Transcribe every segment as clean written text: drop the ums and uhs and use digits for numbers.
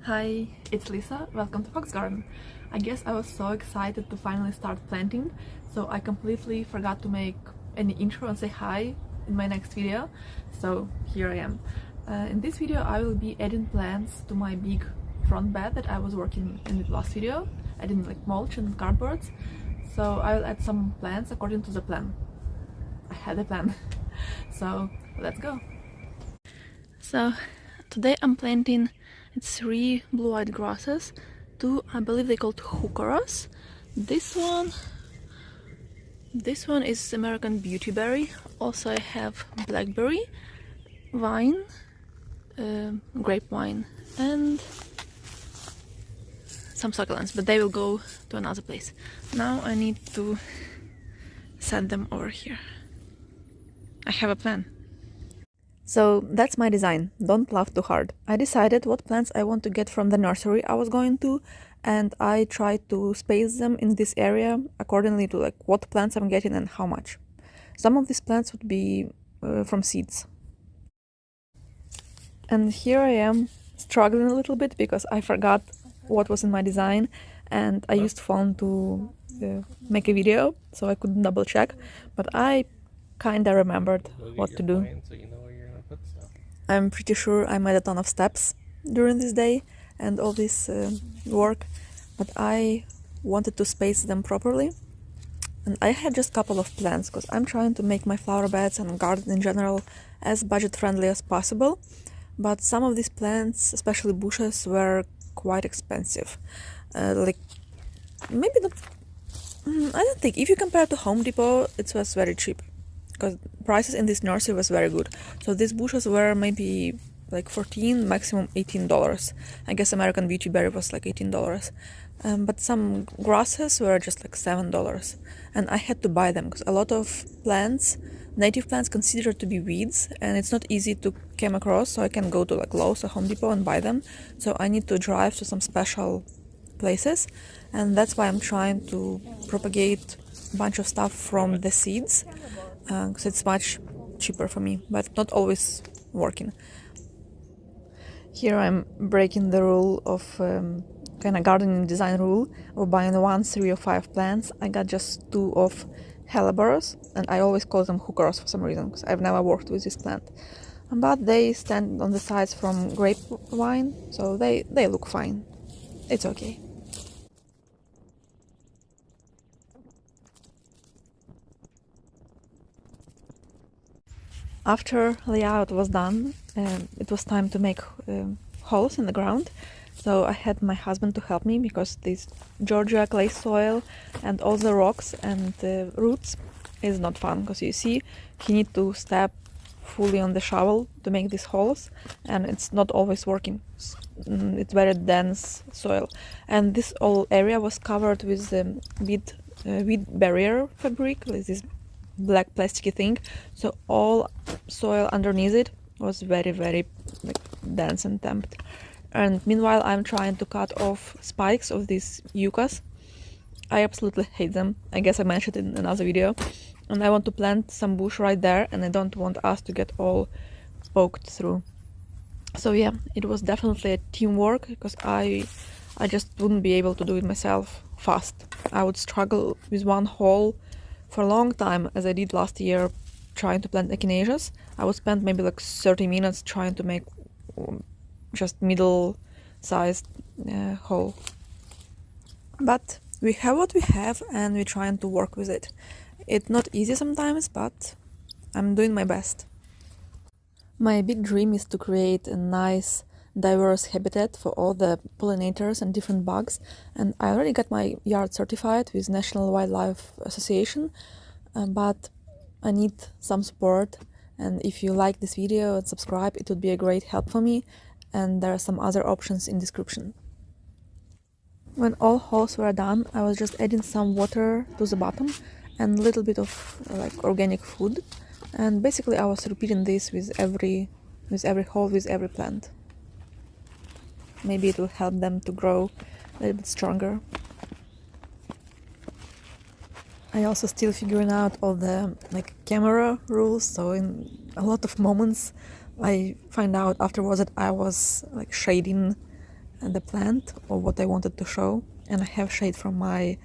Hi, it's Lisa. Welcome to FoxGarden. I guess I was so excited to finally start planting, so I completely forgot to make any intro and say hi in my next video. So here I am. In this video I will be adding plants to my big front bed that I was working in the last video, adding like mulch and cardboard. So I will add some plants according to the plan. I had a plan. So let's go. So today I'm planting 3 blue-eyed grasses, 2 I believe they called heucheras. This one is American beautyberry. Also I have blackberry, vine, grapevine, and some succulents, but they will go to another place. Now I need to set them over here. I have a plan. So that's my design. Don't laugh too hard. I decided what plants I want to get from the nursery I was going to, and I tried to space them in this area accordingly to like what plants I'm getting and how much. Some of these plants would be from seeds. And here I am struggling a little bit because I forgot what was in my design, and I used phone to make a video so I couldn't double check, but I kinda remembered what to do. I'm pretty sure I made a ton of steps during this day and all this work, but I wanted to space them properly. And I had just a couple of plants because I'm trying to make my flower beds and garden in general as budget friendly as possible. But some of these plants, especially bushes, were quite expensive. Like maybe not. I don't think if you compare to Home Depot, it was very cheap, because prices in this nursery was very good. So these bushes were maybe like $14, maximum $18. I guess American beautyberry was like $18. But some grasses were just like $7. And I had to buy them because a lot of plants, native plants, considered to be weeds, and it's not easy to come across, so I can go to like Lowe's or Home Depot and buy them. So I need to drive to some special places, and that's why I'm trying to propagate a bunch of stuff from the seeds, because it's much cheaper for me, but not always working. Here I'm breaking the rule of kind of gardening design rule of buying 1, 3 or 5 plants. I got just 2 of helleborus, and I always call them heucheras for some reason because I've never worked with this plant, but they stand on the sides from grapevine, so they look fine. It's okay. After layout was done, it was time to make holes in the ground. So I had my husband to help me because this Georgia clay soil and all the rocks and roots is not fun, because you see he need to step fully on the shovel to make these holes, and it's not always working. It's very dense soil, and this whole area was covered with weed barrier fabric, like this black plasticky thing, so all soil underneath it was very like dense and damp. And meanwhile I'm trying to cut off spikes of these yuccas. I absolutely hate them. I guess I mentioned it in another video, and I want to plant some bush right there, and I don't want us to get all poked through. So yeah, it was definitely a teamwork, because I just wouldn't be able to do it myself fast. I would struggle with one hole for a long time, as I did last year trying to plant echinaceas. I would spend maybe like 30 minutes trying to make just middle-sized hole. But we have what we have, and we're trying to work with it. It's not easy sometimes, but I'm doing my best. My big dream is to create a nice, diverse habitat for all the pollinators and different bugs, and I already got my yard certified with National Wildlife Association, but I need some support, and if you like this video and subscribe, it would be a great help for me, and there are some other options in description. When all holes were done, I was just adding some water to the bottom and a little bit of like organic food, and basically I was repeating this with every hole, with every plant. Maybe it will help them to grow a little bit stronger. I also still figuring out all the like camera rules, so in a lot of moments I find out afterwards that I was like shading the plant or what I wanted to show, and I have shade from my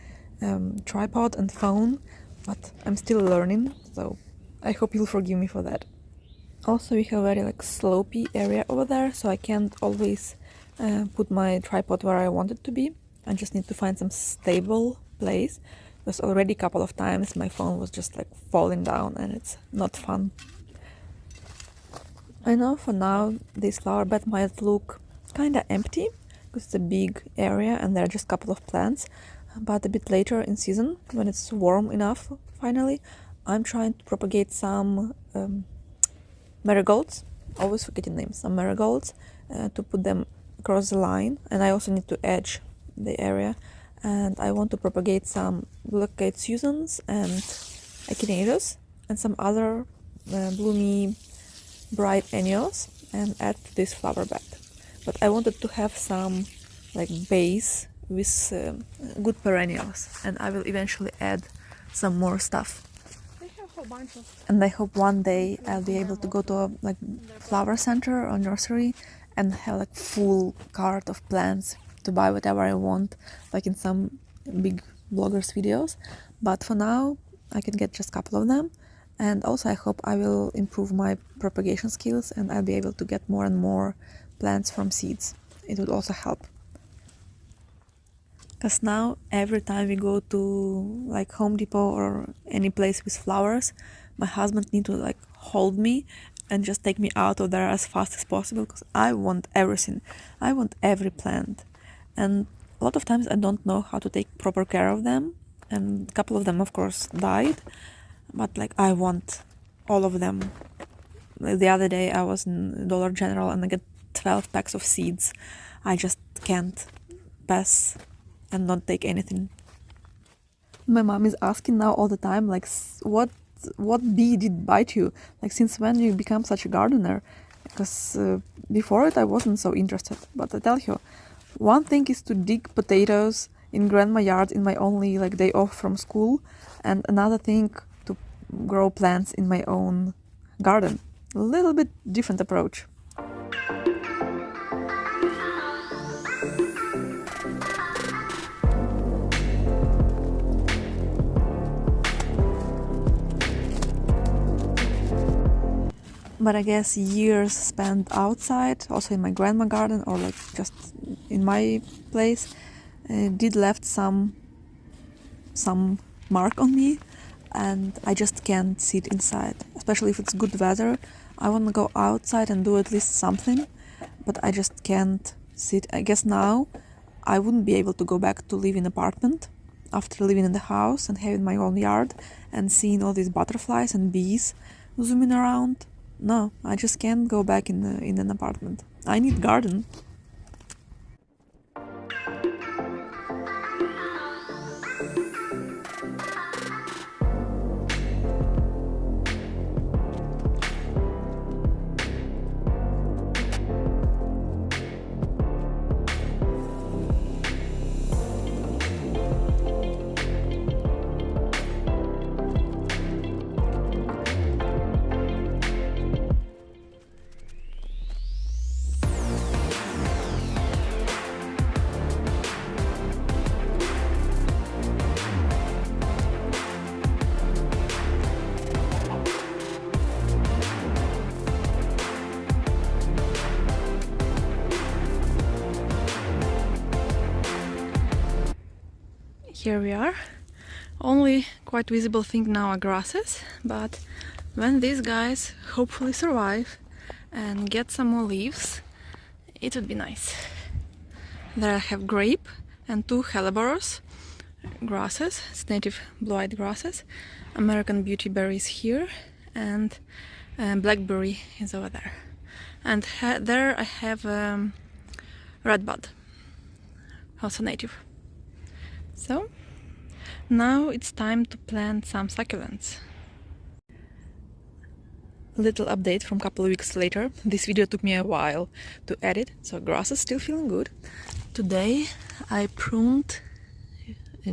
tripod and phone, but I'm still learning, so I hope you'll forgive me for that. Also, we have a very slopey area over there, so I can't always put my tripod where I want it to be. I just need to find some stable place, because already a couple of times my phone was just falling down and it's not fun. I know for now this flower bed might look kinda empty because it's a big area and there are just a couple of plants, but a bit later in season, when it's warm enough finally, I'm trying to propagate some marigolds, always forgetting names, some marigolds, to put them across the line, and I also need to edge the area, and I want to propagate some blockade Susans and echinaceas and some other bloomy bright annuals and add to this flower bed. But I wanted to have some base with good perennials, and I will eventually add some more stuff. And I hope one day I'll be able to go to a flower center or nursery and have full cart of plants to buy whatever I want, like in some big bloggers videos. But for now I can get just a couple of them, and also I hope I will improve my propagation skills and I'll be able to get more and more plants from seeds. It would also help. Because now every time we go to Home Depot or any place with flowers, my husband needs to hold me and just take me out of there as fast as possible, because I want everything. I want every plant, and a lot of times I don't know how to take proper care of them, and a couple of them of course died, but I want all of them. The other day I was in Dollar General and I got 12 packs of seeds. I just can't pass and not take anything. My mom is asking now all the time, what bee did bite you? Since when you become such a gardener? Because before it I wasn't so interested. But I tell you, one thing is to dig potatoes in grandma yard in my only day off from school, and another thing to grow plants in my own garden. A little bit different approach. But I guess years spent outside, also in my grandma garden or just in my place, did left some mark on me, and I just can't sit inside. Especially if it's good weather, I want to go outside and do at least something, but I just can't sit. I guess now I wouldn't be able to go back to live in an apartment after living in the house and having my own yard and seeing all these butterflies and bees zooming around. No, I just can't go back in an apartment. I need garden. Here we are. Only quite visible thing now are grasses, but when these guys hopefully survive and get some more leaves, it would be nice. There I have grape and 2 Helleborus grasses. It's native blue-eyed grasses. American beauty berry is here, and blackberry is over there. And there I have redbud, also native. So now it's time to plant some succulents. Little update from a couple of weeks later. This video took me a while to edit, so grass is still feeling good. Today I pruned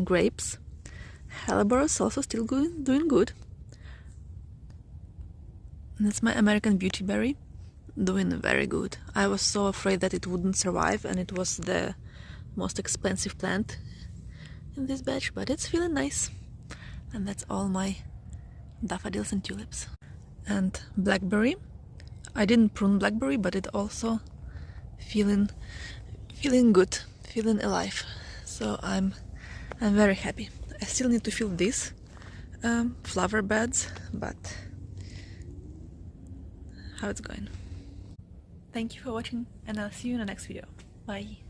grapes. Helleborus also still good, doing good. And that's my American beauty berry. doing very good. I was so afraid that it wouldn't survive, and it was the most expensive plant in this batch, but it's feeling nice. And that's all my daffodils and tulips. And blackberry, I didn't prune blackberry, but it also feeling good, feeling alive. So I'm very happy. I still need to fill these flower beds, but how it's going. Thank you for watching, and I'll see you in the next video. Bye.